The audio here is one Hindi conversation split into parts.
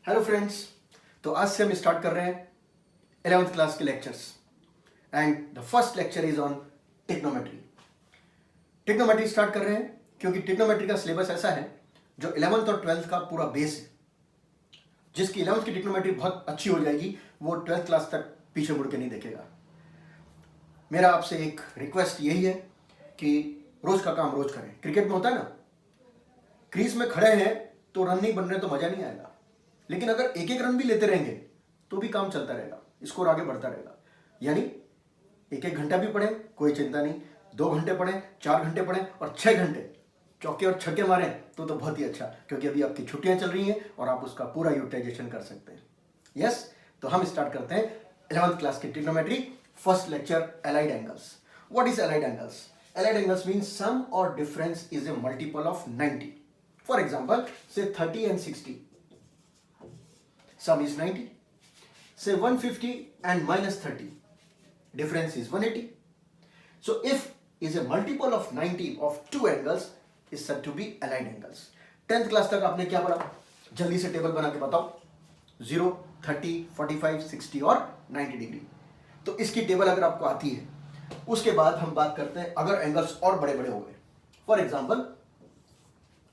Hello friends. तो आज से हम स्टार्ट कर रहे हैं 11th क्लास के lectures and the first lecture is on trigonometry. Trigonometry start कर रहे हैं क्योंकि टिग्नोमेट्री का सिलेबस ऐसा है जो 11th और 12th का पूरा बेस है। जिसकी 11th की टिग्नोमेट्री बहुत अच्छी हो जाएगी वो 12th क्लास तक पीछे मुड़ के नहीं देखेगा। मेरा आपसे एक रिक्वेस्ट यही है कि रोज का काम रोज करें। क्रिकेट में होता है ना, क्रीज में खड़े हैं तो रन नहीं बन रहे तो मजा नहीं आएगा, लेकिन अगर एक एक रन भी लेते रहेंगे तो भी काम चलता रहेगा, स्कोर आगे बढ़ता रहेगा। यानी एक एक घंटा भी पढ़े कोई चिंता नहीं, 2 घंटे पढ़े, 4 घंटे पढ़े और 6 घंटे चौके और छक्के मारें तो बहुत ही अच्छा, क्योंकि अभी आपकी छुट्टियां चल रही हैं और आप उसका पूरा यूटिलाइजेशन कर सकते हैं। यस, तो हम स्टार्ट करते हैं 11th क्लास की trigonometry. First lecture, allied angles. What is allied angles? Allied angles mean sum और difference is a multiple of 90। For example से 30 and 60, sum is 90. Say 150 and minus 30, difference is 180. So if is a multiple of 90 of two angles is said to be allied angles. 10th class तक आपने क्या पढ़ा? जल्दी से टेबल बना के बताओ। 0, 30, 45, 60 और 90 डिग्री। तो इसकी टेबल अगर आपको आती है, उसके बाद हम बात करते हैं अगर एंगल्स और बड़े बड़े हो गए। फॉर एग्जाम्पल,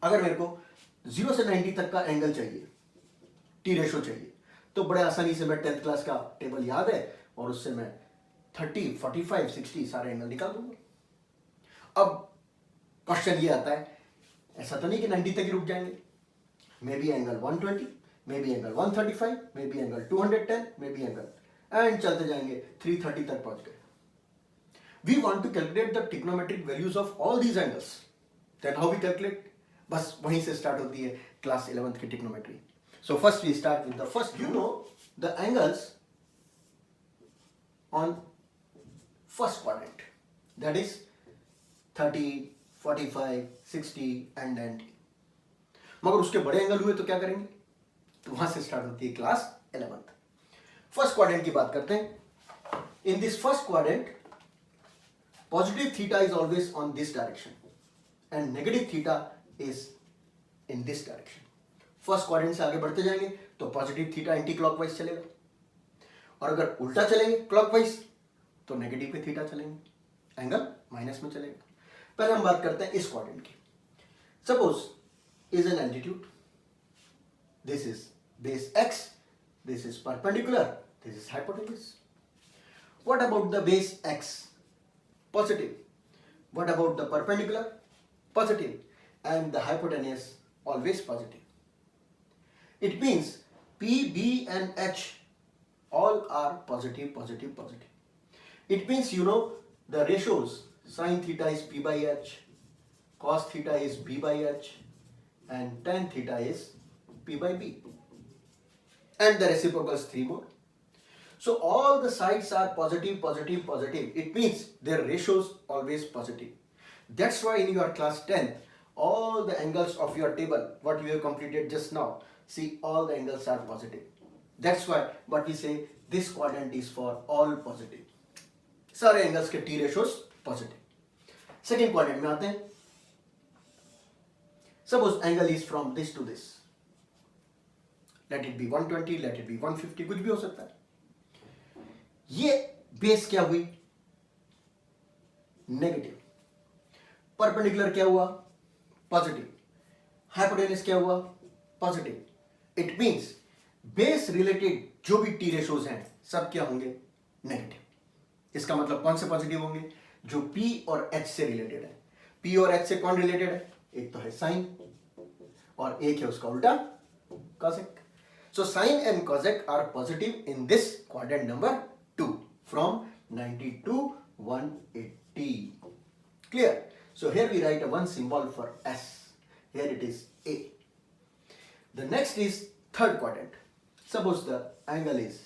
अगर मेरे को 0 से 90 तक का एंगल चाहिए, टी रेशो चाहिए, तो बड़े आसानी से मैं 10th क्लास का टेबल याद है और उससे मैं 30, 45, 60 सारे एंगल निकाल दूंगा। अब क्वेश्चन ये आता है, ऐसा तो नहीं कि 90 तक ही रुक जाएंगे। May be angle 120, may be angle 135, may be angle 210, may be angle and चलते जाएंगे 330 तक पहुंच गए। We want to calculate the trigonometric values of all these angles. Then how we calculate? बस वहीं से स्टार्ट होती है क्लास 11th की ट्रिग्नोमेट्री। So first we start with the first, the angles on first quadrant, that is 30, 45, 60 and 90. मगर उसके बड़े एंगल हुए तो क्या करेंगे? तो वहां से स्टार्ट होती है क्लास 11th। फर्स्ट क्वाड्रेंट की बात करते हैं। In this first quadrant positive theta is always on this direction and negative theta is in this direction. First quadrant से आगे बढ़ते जाएंगे तो पॉजिटिव थीटा एंटी क्लॉकवाइज चलेगा, और अगर उल्टा चलेंगे क्लॉकवाइज तो नेगेटिव पे थीटा चलेंगे, एंगल माइनस में चलेगा। पहले हम बात करते हैं इस क्वाड्रेंट की। Suppose is an altitude, this is base x, this is perpendicular, this is hypotenuse. What about the base x? Positive. What about the perpendicular? Positive, and the hypotenuse always positive. It means P, B and H all are positive, positive, positive. It means the ratios sin theta is P by H, cos theta is B by H and tan theta is P by B. And the reciprocals 3 more. So all the sides are positive, positive, positive. It means their ratios always positive. That's why in your class 10, all the angles of your table, what we have completed just now, see all the angles are positive. That's why what we say, this quadrant is for all positive. सारे एंगल्स के T ratios positive. Second quadrant में आते हैं। Suppose angle is from this to this, let it be 120, let it be 150, कुछ भी हो सकता है। ये बेस क्या हुई? नेगेटिव। परपेंडिकुलर क्या हुआ? पॉजिटिव। हाइपोटेन्यूज क्या हुआ? Positive. It means base related जो भी टी रेशोज हैं सब क्या होंगे? नेगेटिव। इसका मतलब कौन से पॉजिटिव होंगे? जो P और H से रिलेटेड है। P और H से कौन रिलेटेड है? एक तो है साइन और एक है उसका उल्टा cosec. So sine and cosec are positive in this quadrant number 2 फ्रॉम 90 to 180. Clear? So here we write a one symbol for S. Here it is A. The next is third quadrant. Suppose the angle is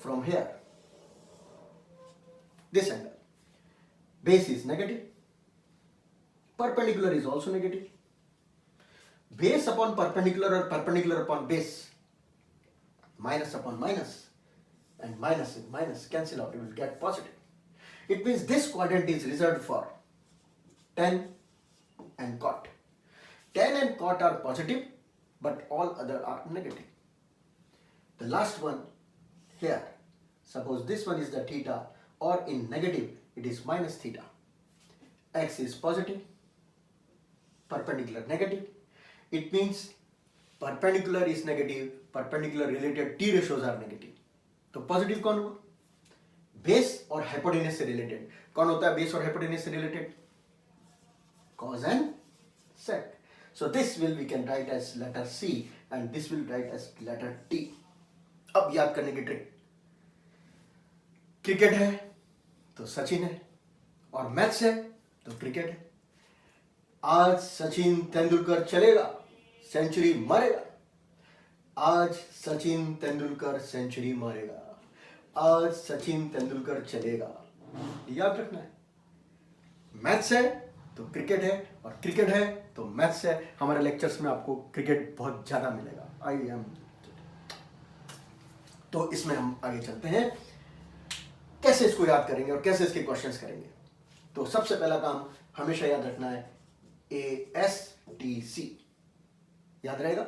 from here. This angle. Base is negative. Perpendicular is also negative. Base upon perpendicular or perpendicular upon base. Minus upon minus. And minus and minus cancel out. You will get positive. It means this quadrant is reserved for tan and cot. Tan and cot are positive, but all other are negative. the last one here, suppose this one is the theta, or in negative it is minus theta. X is positive, perpendicular negative. It means perpendicular is negative, perpendicular related T ratios are negative. तो पॉजिटिव कौन हुआ? बेस और हाइपोटेनस से रिलेटेड. कौन होता है बेस और हाइपोटेनस से related? Cos and sec. So this will we can write as letter C and this will write as letter T. अब याद करने की ट्रिक. क्रिकेट है तो सचिन है, और मैथ्स है तो क्रिकेट है. आज सचिन तेंदुलकर चलेगा, सेंचुरी मारेगा. आज सचिन तेंदुलकर सेंचुरी मारेगा. आज सचिन तेंदुलकर चलेगा. याद रखना है. मैथ्स है तो क्रिकेट है, और क्रिकेट है तो मैथ्स है. हमारे लेक्चर्स में आपको क्रिकेट बहुत ज्यादा मिलेगा. I am. तो इसमें हम आगे चलते हैं, कैसे इसको याद करेंगे और कैसे इसके क्वेश्चंस करेंगे. तो सबसे पहला काम हमेशा याद रखना है ASTC. याद रहेगा?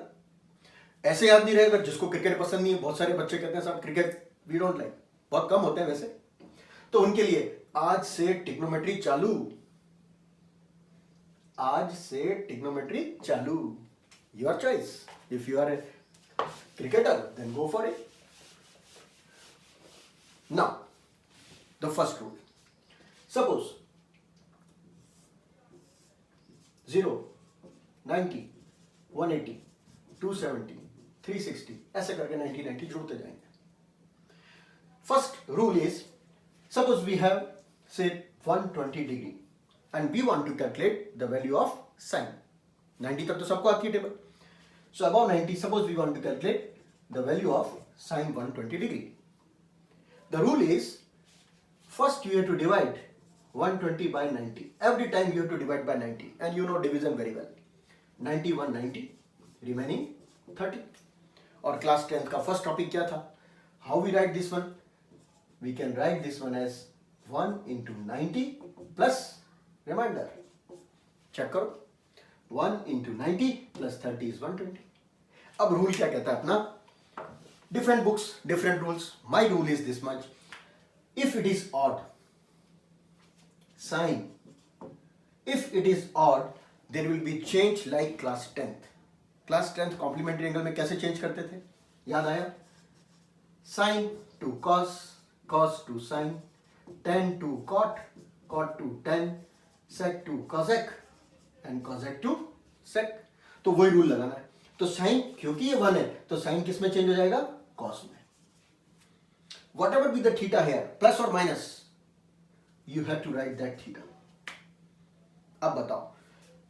ऐसे याद नहीं रहेगा. जिसको क्रिकेट पसंद नहीं है, बहुत सारे बच्चे कहते हैं साहब क्रिकेट वी डोंट लाइक, बहुत कम होते हैं वैसे, तो उनके लिए आज से ट्रिग्नोमेट्री चालू. आज से ट्रिग्नोमेट्री चालू. Your choice. If you are a cricketer then go for it. Now the first rule. Suppose 0, 90, 180, 270, 360 ऐसे करके 90 जुड़ते जाएंगे. First rule is, suppose we have say 120 degree and we want to calculate the value of sine. 90 तक तो सबको आती है table. So above 90, suppose we want to calculate the value of sine 120 degree. The rule is, first you have to divide 120 by 90. Every time you have to divide by 90, and you know division very well. 90 190, remaining 30. और क्लास 10th का फर्स्ट टॉपिक क्या था? How we write this one? We can write this one as 1 into 90 plus reminder. Check करो. 1 into 90 plus 30 is 120. अब रूल क्या कहता है अपना? Different books different rules. My rule is this much. If it is odd sine, if it is odd there will be change like class 10th. Class 10th complementary angle में कैसे चेंज करते थे? याद आया? Sine to cos, cos to sine, tan to cot, cot to tan, sec to cosec and cosec to sec. तो वही रूल लगाना है. तो साइन, क्योंकि ये 1 है तो साइन किस में चेंज हो जाएगा? कॉस में. Whatever be the theta here, plus और minus, you have to write that theta. अब बताओ,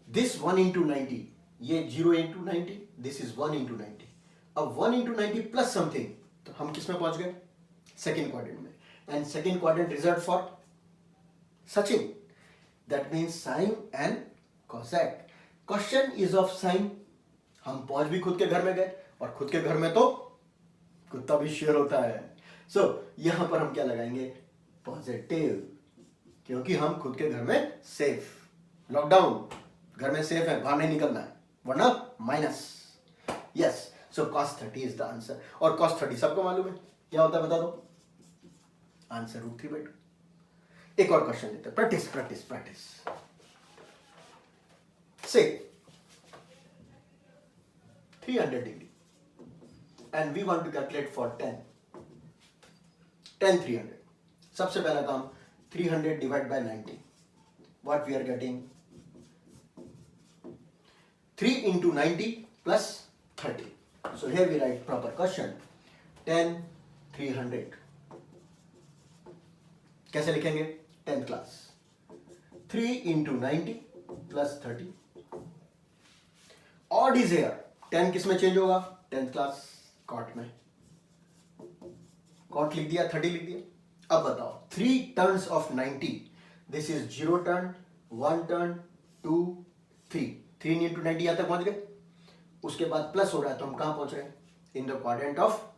दिस 1 into 90, ये 0 into 90, दिस इज 1 into 90. अब 1 into 90 प्लस समथिंग, तो हम किस में पहुंच गए? सेकेंड क्वाड्रेंट में. And second quadrant reserve for Sachin. That means sine and cosec. Question is of sine. हम पहुंच भी खुद के घर में गए, और खुद के घर में तो कुत्ता भी शेयर होता है. So यहां पर हम क्या लगाएंगे? पॉजिटिव. क्योंकि हम खुद के घर में सेफ. लॉकडाउन, घर में सेफ है, बाहर नहीं निकलना है, वरना minus. Yes. So cos 30 is the answer. और cos 30 सबको मालूम है क्या होता है, बता दो. आंसर √3/2. एक और क्वेश्चन लेते हैं. Practice practice practice. से 300 degree and we want to calculate for 10 300. सबसे पहला काम, 300 divide by 90. What we are getting? 3 into 90 plus 30. So here we write proper question. 10 300. कैसे लिखेंगे? 10th class. 3 into 90 plus 30. Odd is here. 10 किस में चेंज होगा? 10th क्लास कॉट में. कॉट लिख दिया, 30 लिख दिया. अब बताओ, 3 turns of 90. This is 0 turn, 1 turn, 2, 3. 3 into 90 यहाँ तक पहुंच गए. उसके बाद प्लस हो रहा है, तो हम कहां पहुंच रहे हैं? In the quadrant of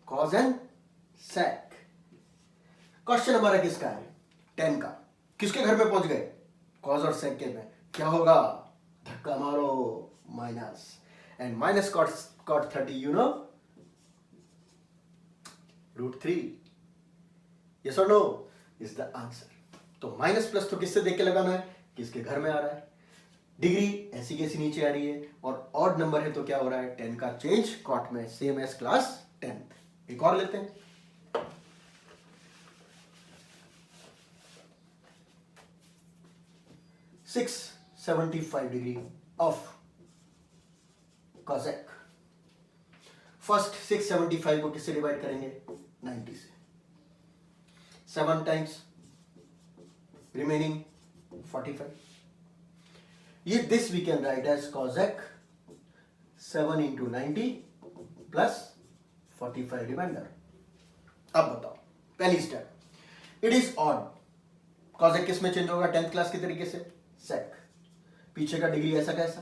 cos and sec. Question हमारा किसका है? 10 का. किसके घर में पहुंच गए? कॉस और सेक के में. क्या होगा? धक्का मारो, minus. And minus cot 30, you know √3. Yes or no is the answer. तो माइनस प्लस तो किससे देख के लगाना है, किसके घर में आ रहा है. डिग्री ऐसी कैसी नीचे आ रही है और ऑड नंबर है तो क्या हो रहा है, 10 का चेंज कॉट में, सेम एज क्लास 10th. एक और लेते हैं. (675 of cosec. फर्स्ट 675 को किससे डिवाइड करेंगे, 90 से. 7 टाइम्स रिमेनिंग 45. ये this we can write as cosec 7 into 90 plus 45 reminder. अब बताओ पहली step, it is odd. cosec किस में चेंज होगा, 10th क्लास के तरीके से, sec. पीछे का डिग्री ऐसा कैसा.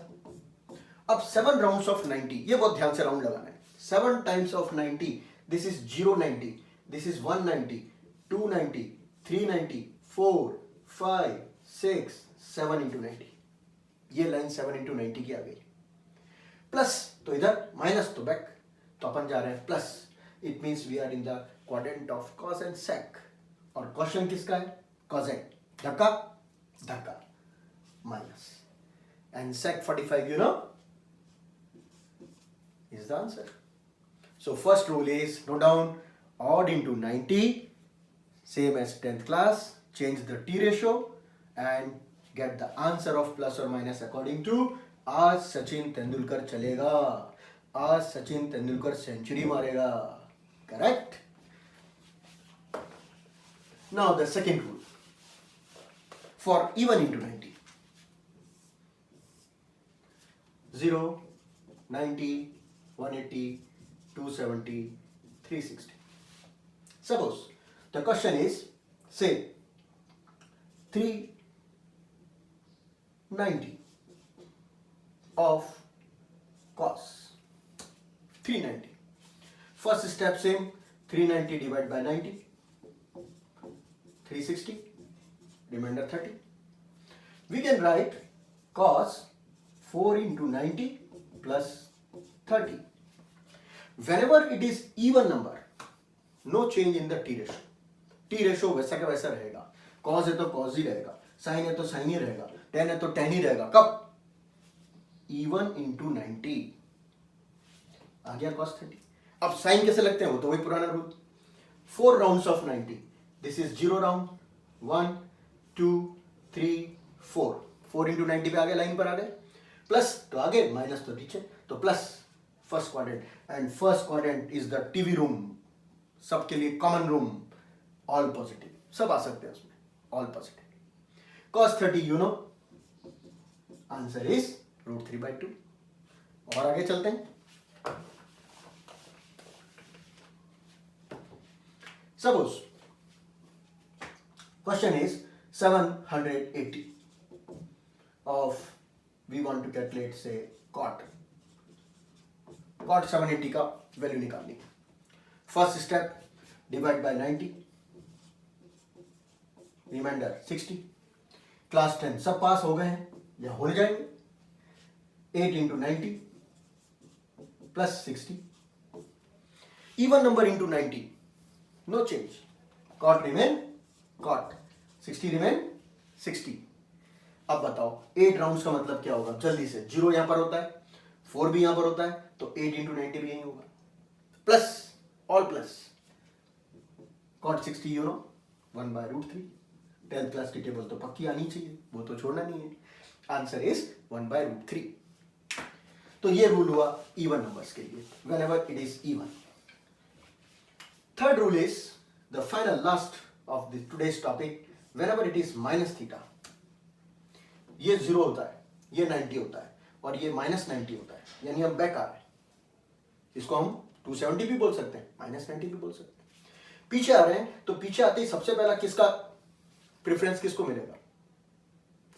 अब 7 राउंड्स ऑफ 90, ये बहुत ध्यान से राउंड लगाना है. 7 times of 90, this is 090, this is 190, 290, 390, 4, 5, 6, 7 into 90. ये लाइन 7 into 90 की आ गई. प्लस तो इधर, माइनस तो बैक, तो अपन जा रहे हैं plus. It means we are in the quadrant of cos and sec. और क्वेश्चन किसका है, cosec. धक्का धक्का minus and sec 45 you know is the answer. So first rule is, note down, odd into 90, same as 10th class, change the t ratio and get the answer of plus or minus according to. आज सचिन तेंदुलकर चलेगा, आज सचिन तेंदुलकर सेंचुरी मारेगा. Correct. Now the second rule for even into 90. 0, 90, 180, 270, 360. Suppose the question is, say 390 of cos. 390. First step same, 390 divided by 90, 360, remainder 30. We can write cos 4 into 90 plus 30. Whenever it is even number, no change in the t ratio. t ratio वैसा का वैसा रहेगा. cos है तो cos ही रहेगा, sin है तो sin ही रहेगा, tan है तो tan ही रहेगा. कब, even into 90. आ गया cos 30. अब sin कैसे लगते हैं, वो तो वही पुराना rule. 4 rounds of 90. This is 0 round. 1, 2, 3, 4. 4 into 90 पे आ गए, लाइन पर आ गए. प्लस तो आगे, माइनस तो नीचे, तो plus first quadrant. And first quadrant is the TV room, सबके लिए कॉमन रूम, ऑल पॉजिटिव, सब आ सकते हैं उसमें, all positive. cos 30 you no, answer is √3/2. और आगे चलते हैं. Suppose question is 780 of, we want to calculate say cot 780 का वैल्यू निकालनी है. First step, divide by 90, reminder 60. Class 10 सब पास हो गए हैं या हो जाएंगे. 8 into 90 plus 60. Even number into 90, no change. Cot remain cot, 60 remain 60. अब बताओ 8 राउंड्स का मतलब क्या होगा, जल्दी से. 0 यहां पर होता है, 4 भी यहां पर होता है, तो 8 into 90 भी यही होगा. Plus, all plus, cot 60 you know, 1/√3. 10th class की टेबल तो पक्की आनी चाहिए, वो तो छोड़ना नहीं है. Answer is 1/√3. तो ये रूल हुआ इवन नंबर्स के लिए, whenever it is even. Third rule is the final last of the today's topic, whenever it is minus theta. ये 0 होता है, ये 90 होता है और ये -90 होता है, यानी हम बैक आ रहे हैं. इसको हम 270 भी बोल सकते हैं, -90 भी बोल सकते हैं. पीछे आ रहे हैं तो पीछे आते ही सबसे पहला किसका प्रेफरेंस किसको मिलेगा,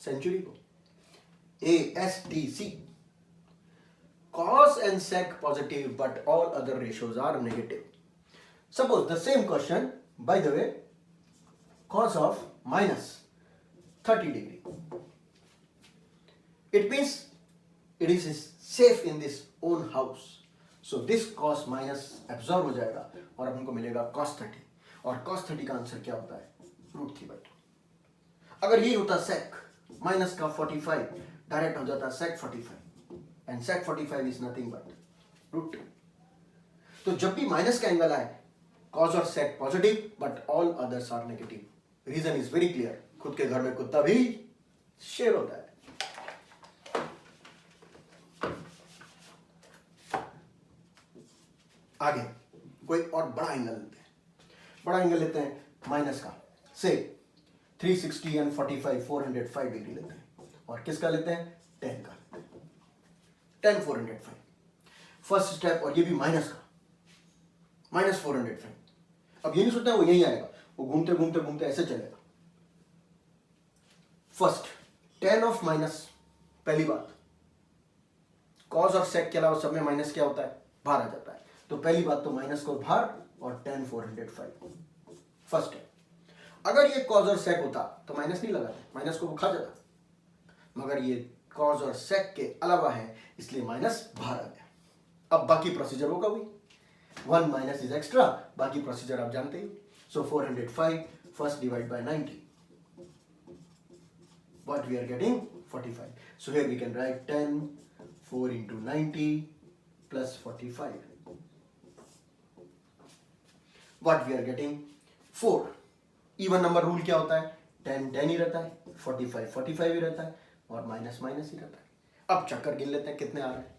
सेंचुरी को. ASTC. Cos and sec positive but all other ratios are negative. Suppose the same question, by the way, cos of -30°. It means it is safe in this own house. So this cos minus absorb हो जाएगा और अपन को मिलेगा cos 30, और cos 30 का आंसर क्या होता है? √3/2। अगर यही होता sec माइनस का 45, डायरेक्ट हो जाता sec 45, and sec 45 is nothing but √2। तो जब भी माइनस का एंगल आए, cos और sec positive but all others are negative. Reason is very clear, खुद के घर में कुत्ता भी शेर होता है। आगे कोई और बड़ा एंगल लेते हैं, बड़ा एंगल लेते हैं माइनस का, से 360 एंड 45 405 डिग्री लेते हैं, और किसका लेते हैं? 10 का लेते हैं, 10 405 फर्स्ट स्टेप, और ये भी माइनस का, माइनस 405। अब ये नहीं सोचता है वो यही आएगा, वो घूमते घूमते घूमते ऐसे चलेगा। फर्स्ट 10 ऑफ माइनस, पहली बात कॉस और सेक के अलावा सब में माइनस क्या होता है? बाहर आ जाता है। तो पहली बात तो माइनस को बाहर, और 10 405 फर्स्ट है। अगर ये कॉस और सेक होता तो माइनस नहीं लगाते, माइनस को वो खा जाता, मगर ये कॉस और सेक के अलावा है इसलिए माइनस बाहर आ गया। अब बाकी प्रोसीजर होगा वही, 1 माइनस इज एक्स्ट्रा, बाकी प्रोसीजर आप जानते ही। सो 405 first divide by 90, what we are getting? 45. So here we can write 10 4 into 90 plus 45. What we are getting? 4. Even number rule क्या होता है? 10 10 ही रहता है, 45 45 ही रहता है, और माइनस माइनस ही रहता है। अब चक्कर गिन लेते हैं कितने आ रहे हैं।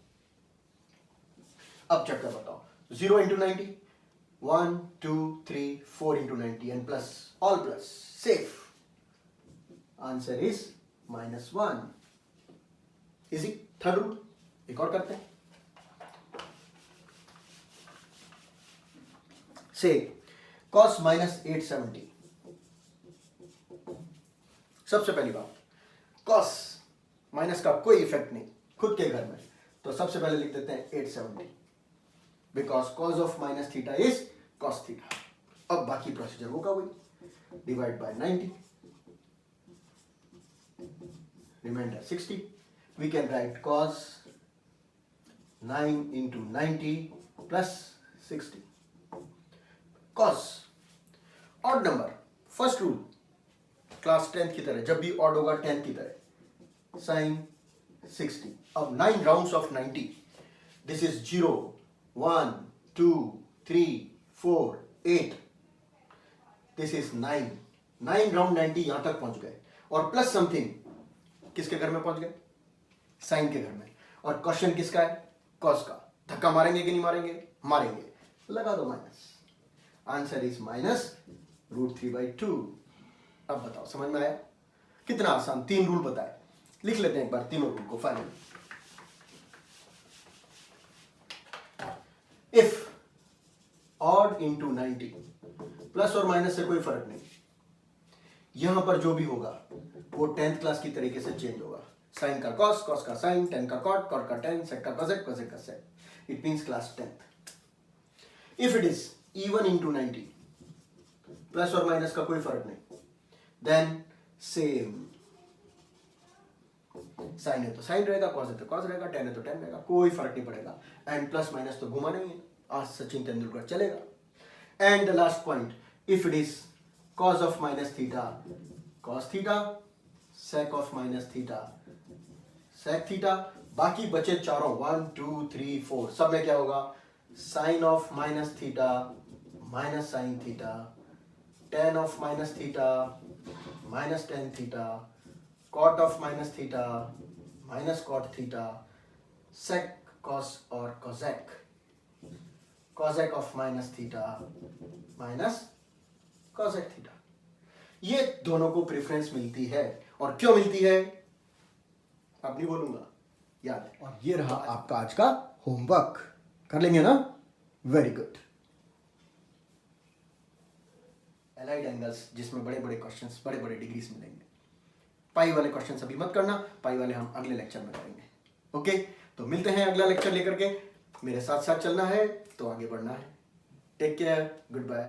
अब चक्कर बताओ, 0 into 90, 1 2 3 4 into 90 and plus, all plus, safe. Answer is -1. Easy. Third rule एक और करते हैं, से cos माइनस 870। सबसे पहली बात, cos माइनस का कोई इफेक्ट नहीं खुद के घर में, तो सबसे पहले लिख देते हैं 870, because cos of minus theta is cos theta. अब बाकी प्रोसीजर होगा वही, divide by 90, remainder 60. We can write cos 9 into 90 plus 60. Cos odd number, first rule class 10th की तरह, जब भी odd होगा 10th की तरह, sin 60. अब 9 rounds of 90, this is 0 1 2 3 4 8, this is 9 round 90 यहां तक पहुंच गए, और प्लस समथिंग किसके घर में पहुंच गए? साइन के घर में। और क्वेश्चन किसका है? कॉस का। धक्का मारेंगे कि नहीं मारेंगे? मारेंगे, लगा दो माइनस। Answer is minus √3/2। अब बताओ समझ में आया? कितना आसान, 3 रूल बताए, लिख लेते हैं एक बार तीनों रूल को final. If odd into 90, plus और माइनस से कोई फर्क नहीं, यहां पर जो भी होगा वो 10th क्लास की तरीके से चेंज होगा। साइन का कॉस, कॉस का साइन, 10 का कॉट, कॉट का 10, सेक का कोसेक, कोसेक का sec. It means class 10th। If it is even into 90, plus और माइनस का कोई फर्क नहीं, देन सेम। साइन है तो साइन रहेगा, कॉस है तो कॉस रहेगा, 10 है तो 10 रहेगा, कोई फर्क नहीं पड़ेगा। एंड प्लस माइनस तो घुमा नहीं है, आज सचिन तेंदुलकर चलेगा। And the last point, if it is cos of minus theta cos theta, sec of minus theta sec theta, बाकी बचे चारों 1 2 3 4, सब में क्या होगा? sin of minus theta minus sin theta, tan of minus theta minus tan theta, cot of minus theta minus cot theta, sec cos और cosec, cosec of minus theta minus cosec theta. ये दोनों को प्रेफरेंस मिलती है, और क्यों मिलती है अब नहीं बोलूंगा, याद है। और ये रहा आपका आज का होमवर्क, कर लेंगे ना? Very good. एलाइड एंगल्स जिसमें बड़े बड़े क्वेश्चंस, बड़े बड़े डिग्रीज मिलेंगे। पाई वाले क्वेश्चंस अभी मत करना, पाई वाले हम अगले लेक्चर में करेंगे। ओके, तो मिलते हैं अगला लेक्चर लेकर के। मेरे साथ साथ चलना है तो आगे बढ़ना है। Take care, good bye.